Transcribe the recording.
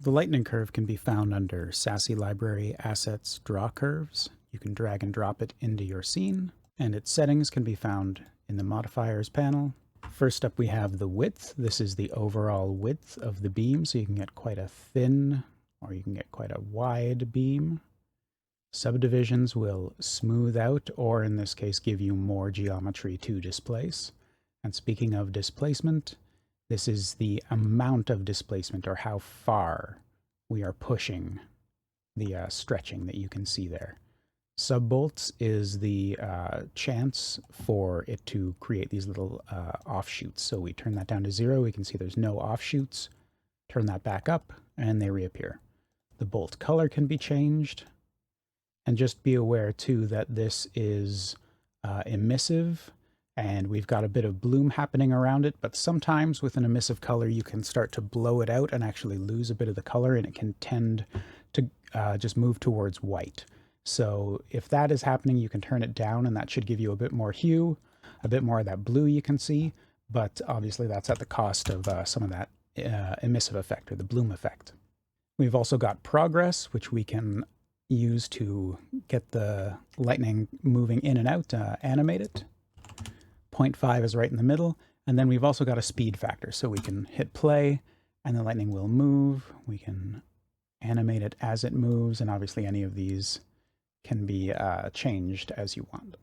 The lightning curve can be found under SASSE Library Assets Draw Curves. You can drag and drop it into your scene, and its settings can be found in the modifiers panel. First up, we have the width. This is the overall width of the beam, so you can get quite a thin or you can get quite a wide beam. Subdivisions will smooth out, or in this case, give you more geometry to displace. And speaking of displacement, this is the amount of displacement, or how far we are pushing the stretching that you can see there. Subbolts is the chance for it to create these little offshoots. So we turn that down to 0, we can see there's no offshoots. Turn that back up, and they reappear. The bolt color can be changed. And just be aware, too, that this is emissive, and we've got a bit of bloom happening around it, but sometimes with an emissive color, you can start to blow it out and actually lose a bit of the color, and it can tend to just move towards white. So if that is happening, you can turn it down, and that should give you a bit more hue, a bit more of that blue you can see, but obviously that's at the cost of some of that emissive effect, or the bloom effect. We've also got progress, which we can use to get the lightning moving in and out, animate it. 0.5 is right in the middle, and then we've also got a speed factor, so we can hit play and the lightning will move. We can animate it as it moves, and obviously any of these can be changed as you want.